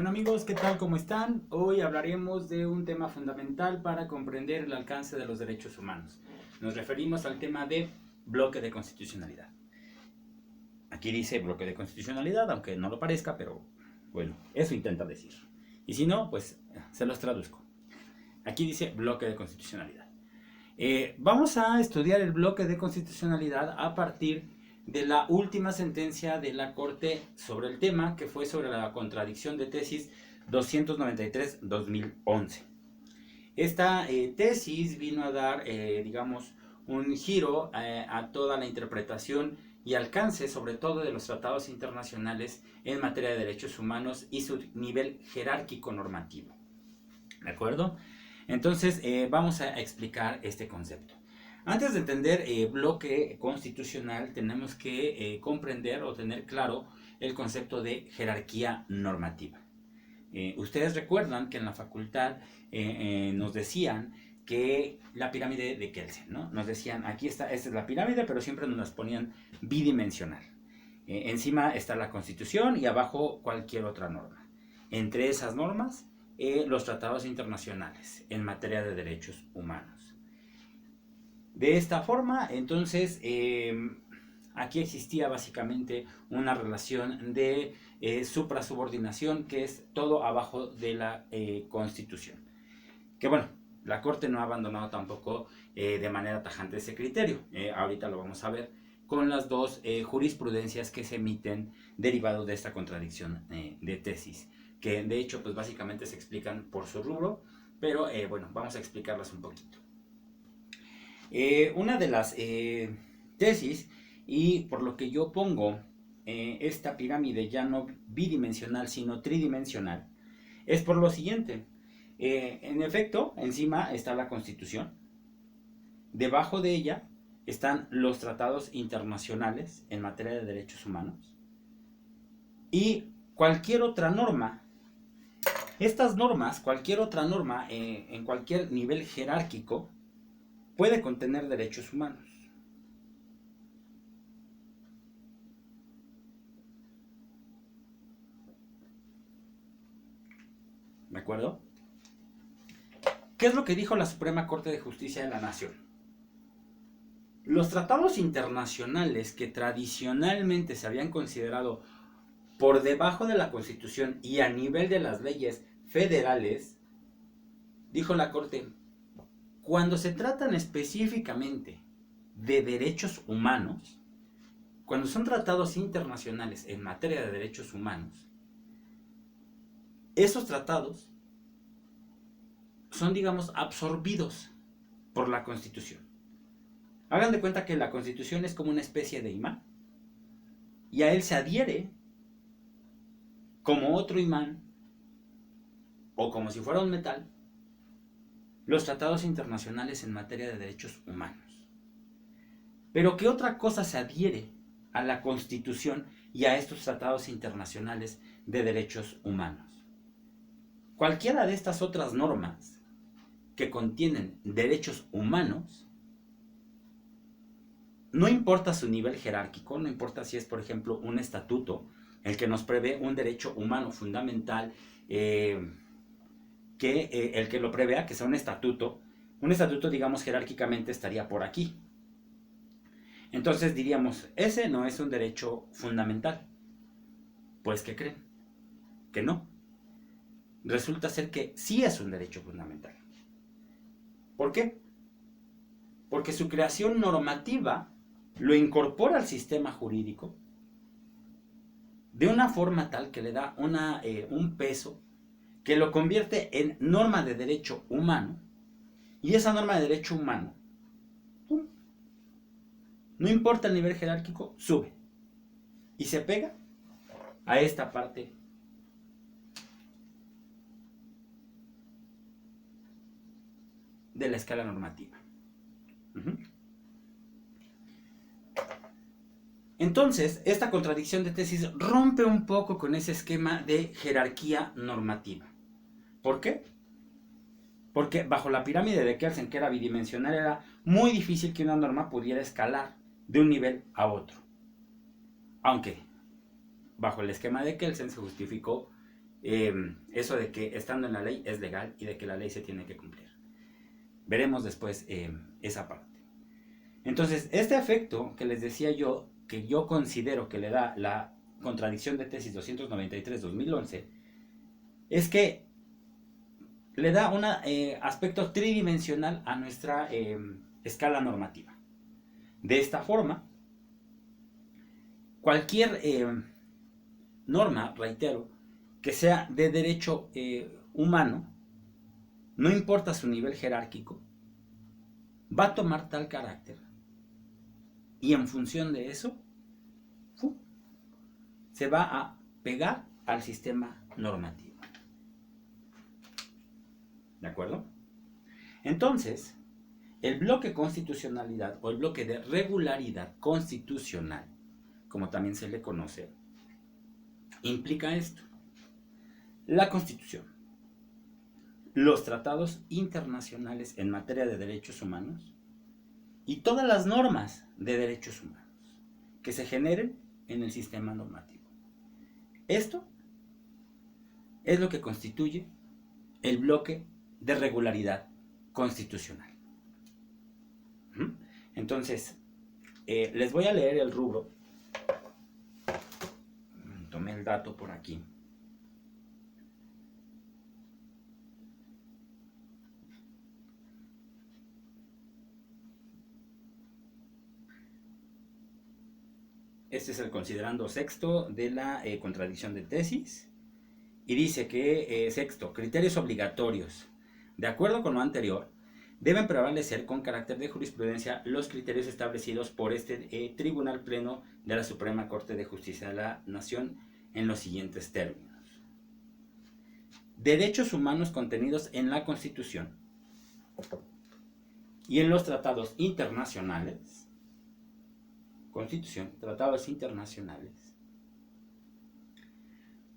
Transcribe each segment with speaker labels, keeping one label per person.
Speaker 1: Bueno amigos, ¿qué tal? ¿Cómo están? Hoy hablaremos de un tema fundamental para comprender el alcance de los derechos humanos. Nos referimos al tema de bloque de constitucionalidad. Aquí dice bloque de constitucionalidad, aunque no lo parezca, pero bueno, eso intenta decir. Y si no, pues se los traduzco. Aquí dice bloque de constitucionalidad. Vamos a estudiar el bloque de constitucionalidad a partir de la última sentencia de la Corte sobre el tema, que fue sobre la contradicción de tesis 293-2011. Esta tesis vino a dar, digamos, un giro a toda la interpretación y alcance, sobre todo de los tratados internacionales en materia de derechos humanos y su nivel jerárquico normativo. ¿De acuerdo? Entonces, vamos a explicar este concepto. Antes de entender bloque constitucional, tenemos que comprender o tener claro el concepto de jerarquía normativa. Ustedes recuerdan que en la facultad nos decían que la pirámide de Kelsen, ¿no? Nos decían, aquí está, esta es la pirámide, pero siempre nos las ponían bidimensional. Encima está la Constitución y abajo cualquier otra norma. Entre esas normas, los tratados internacionales en materia de derechos humanos. De esta forma, entonces, aquí existía básicamente una relación de suprasubordinación, que es todo abajo de la Constitución. Que bueno, la Corte no ha abandonado tampoco de manera tajante ese criterio. Ahorita lo vamos a ver con las dos jurisprudencias que se emiten derivados de esta contradicción de tesis, que de hecho pues básicamente se explican por su rubro, pero bueno, vamos a explicarlas un poquito. Una de las tesis, y por lo que yo pongo esta pirámide ya no bidimensional sino tridimensional, es por lo siguiente. En efecto, encima está la Constitución, debajo de ella están los tratados internacionales en materia de derechos humanos y cualquier otra norma. Estas normas, cualquier otra norma en cualquier nivel jerárquico, puede contener derechos humanos. ¿De acuerdo? ¿Qué es lo que dijo la Suprema Corte de Justicia de la Nación? Los tratados internacionales que tradicionalmente se habían considerado por debajo de la Constitución y a nivel de las leyes federales, dijo la Corte, cuando se tratan específicamente de derechos humanos, cuando son tratados internacionales en materia de derechos humanos, esos tratados son, digamos, absorbidos por la Constitución. Hagan de cuenta que la Constitución es como una especie de imán y a él se adhiere como otro imán o como si fuera un metal los tratados internacionales en materia de derechos humanos. Pero ¿qué otra cosa se adhiere a la Constitución y a estos tratados internacionales de derechos humanos? Cualquiera de estas otras normas que contienen derechos humanos, no importa su nivel jerárquico, no importa si es, por ejemplo, un estatuto, el que nos prevé un derecho humano fundamental, el que lo prevea, que sea un estatuto, digamos, jerárquicamente estaría por aquí. Entonces diríamos, ese no es un derecho fundamental. Pues, ¿qué creen? Que no. Resulta ser que sí es un derecho fundamental. ¿Por qué? Porque su creación normativa lo incorpora al sistema jurídico de una forma tal que le da un peso que lo convierte en norma de derecho humano, y esa norma de derecho humano, ¡pum!, no importa el nivel jerárquico, sube y se pega a esta parte de la escala normativa. Entonces, esta contradicción de tesis rompe un poco con ese esquema de jerarquía normativa. ¿Por qué? Porque bajo la pirámide de Kelsen, que era bidimensional, era muy difícil que una norma pudiera escalar de un nivel a otro. Aunque, bajo el esquema de Kelsen se justificó eso de que estando en la ley es legal y de que la ley se tiene que cumplir. Veremos después esa parte. Entonces, este efecto que les decía yo, que yo considero que le da la contradicción de tesis 293-2011, es que le da un aspecto tridimensional a nuestra escala normativa. De esta forma, cualquier norma, reitero, que sea de derecho humano, no importa su nivel jerárquico, va a tomar tal carácter y en función de eso se va a pegar al sistema normativo. ¿De acuerdo? Entonces, el bloque constitucionalidad o el bloque de regularidad constitucional, como también se le conoce, implica esto: la Constitución, los tratados internacionales en materia de derechos humanos y todas las normas de derechos humanos que se generen en el sistema normativo. Esto es lo que constituye el bloque de regularidad constitucional. Entonces, les voy a leer el rubro. Tomé el dato por aquí. Este es el considerando sexto de la contradicción de tesis. Y dice que, sexto, criterios obligatorios. De acuerdo con lo anterior, deben prevalecer con carácter de jurisprudencia los criterios establecidos por este Tribunal Pleno de la Suprema Corte de Justicia de la Nación en los siguientes términos: derechos humanos contenidos en la Constitución y en los tratados internacionales. Constitución, tratados internacionales,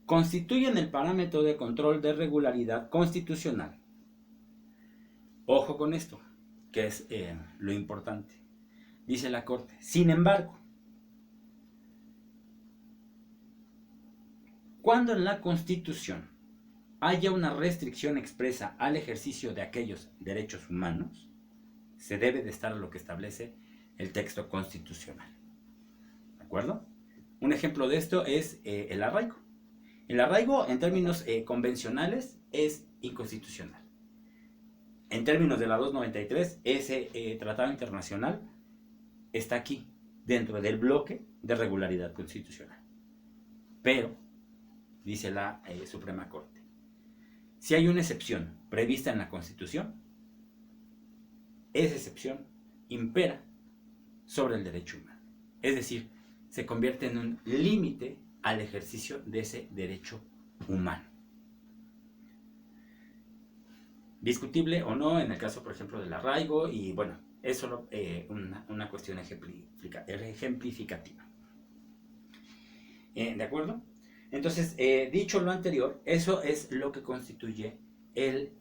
Speaker 1: constituyen el parámetro de control de regularidad constitucional. Ojo con esto, que es lo importante. Dice la Corte: sin embargo, cuando en la Constitución haya una restricción expresa al ejercicio de aquellos derechos humanos, se debe de estar a lo que establece el texto constitucional. ¿De acuerdo? Un ejemplo de esto es el arraigo. El arraigo, en términos convencionales, es inconstitucional. En términos de la 293, ese tratado internacional está aquí, dentro del bloque de regularidad constitucional. Pero, dice la Suprema Corte, si hay una excepción prevista en la Constitución, esa excepción impera sobre el derecho humano. Es decir, se convierte en un límite al ejercicio de ese derecho humano. Discutible o no en el caso, por ejemplo, del arraigo, y bueno, es solo una cuestión ejemplificativa. ¿De acuerdo? Entonces, dicho lo anterior, eso es lo que constituye el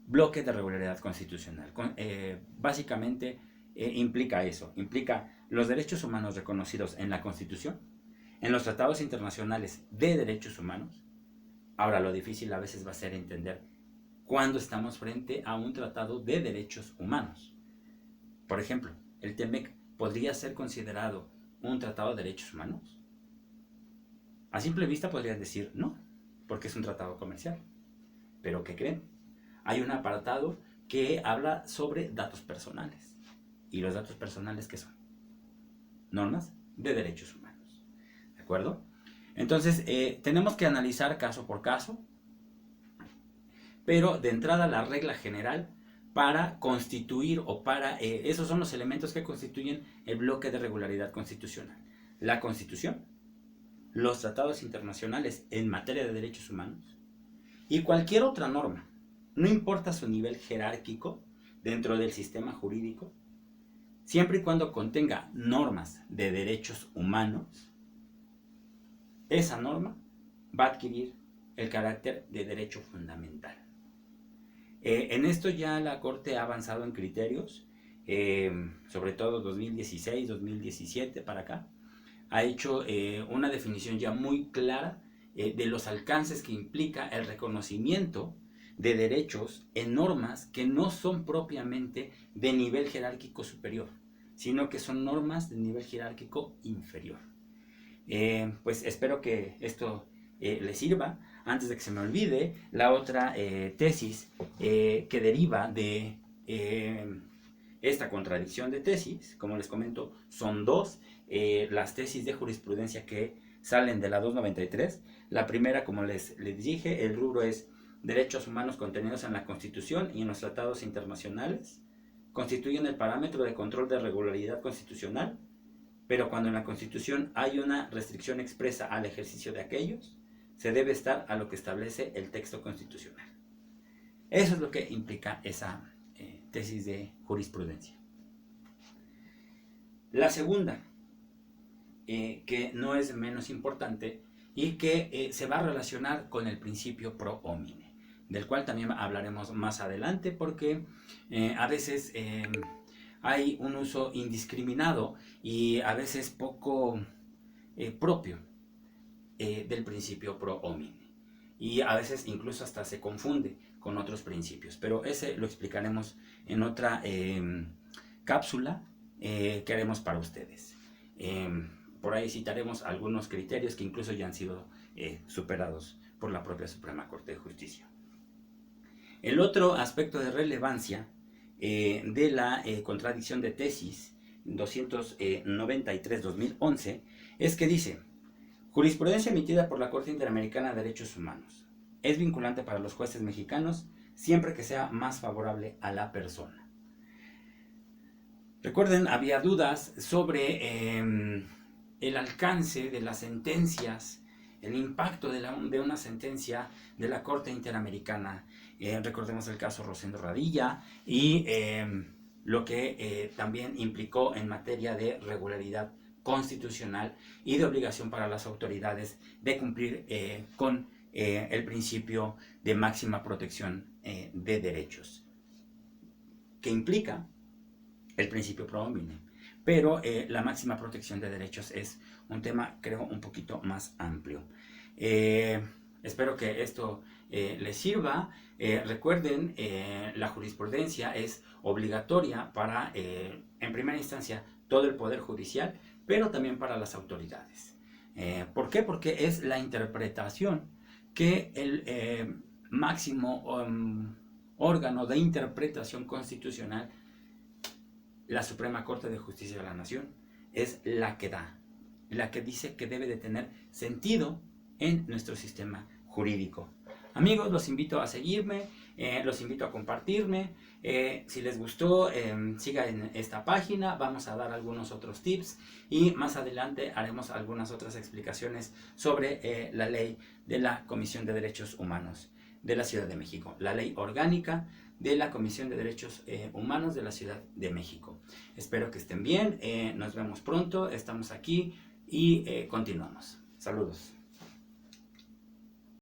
Speaker 1: bloque de regularidad constitucional. Básicamente implica eso, implica los derechos humanos reconocidos en la Constitución, en los tratados internacionales de derechos humanos. Ahora, lo difícil a veces va a ser entender cuándo estamos frente a un tratado de derechos humanos. Por ejemplo, el TEMEC podría ser considerado un tratado de derechos humanos. A simple vista podrían decir no, porque es un tratado comercial. Pero ¿qué creen? Hay un apartado que habla sobre datos personales. ¿Y los datos personales qué son? Normas de derechos humanos. ¿De acuerdo? Entonces, tenemos que analizar caso por caso, pero de entrada la regla general para constituir o para... esos son los elementos que constituyen el bloque de regularidad constitucional. La Constitución, los tratados internacionales en materia de derechos humanos y cualquier otra norma, no importa su nivel jerárquico dentro del sistema jurídico, siempre y cuando contenga normas de derechos humanos, esa norma va a adquirir el carácter de derecho fundamental. En esto ya la Corte ha avanzado en criterios, sobre todo 2016, 2017 para acá, ha hecho una definición ya muy clara de los alcances que implica el reconocimiento de derechos en normas que no son propiamente de nivel jerárquico superior, sino que son normas de nivel jerárquico inferior. Pues espero que esto les sirva. Antes de que se me olvide, la otra tesis que deriva de esta contradicción de tesis, como les comento, son dos, las tesis de jurisprudencia que salen de la 293. La primera, como les dije, el rubro es derechos humanos contenidos en la Constitución y en los tratados internacionales, constituyen el parámetro de control de regularidad constitucional, pero cuando en la Constitución hay una restricción expresa al ejercicio de aquellos, se debe estar a lo que establece el texto constitucional. Eso es lo que implica esa tesis de jurisprudencia. La segunda, que no es menos importante y que se va a relacionar con el principio pro homine, del cual también hablaremos más adelante, porque a veces hay un uso indiscriminado y a veces poco propio del principio pro homine, y a veces incluso hasta se confunde con otros principios, pero ese lo explicaremos en otra cápsula que haremos para ustedes. Por ahí citaremos algunos criterios que incluso ya han sido superados por la propia Suprema Corte de Justicia. El otro aspecto de relevancia de la contradicción de tesis 293-2011 es que dice: jurisprudencia emitida por la Corte Interamericana de Derechos Humanos es vinculante para los jueces mexicanos siempre que sea más favorable a la persona. Recuerden, había dudas sobre el alcance de las sentencias, el impacto de una sentencia de la Corte Interamericana. Recordemos el caso Rosendo Radilla y lo que también implicó en materia de regularidad constitucional y de obligación para las autoridades de cumplir con el principio de máxima protección de derechos, que implica el principio pro homine. Pero la máxima protección de derechos es un tema, creo, un poquito más amplio. Espero que esto les sirva. Recuerden, la jurisprudencia es obligatoria para, en primera instancia, todo el Poder Judicial, pero también para las autoridades. ¿Por qué? Porque es la interpretación que el máximo órgano de interpretación constitucional, la Suprema Corte de Justicia de la Nación, es la que da, la que dice que debe de tener sentido en nuestro sistema jurídico. Amigos, los invito a seguirme, los invito a compartirme. Si les gustó, sigan esta página. Vamos a dar algunos otros tips y más adelante haremos algunas otras explicaciones sobre la ley de la Comisión de Derechos Humanos de la Ciudad de México, la ley orgánica de la Comisión de Derechos Humanos de la Ciudad de México. Espero que estén bien, nos vemos pronto, estamos aquí y continuamos. Saludos.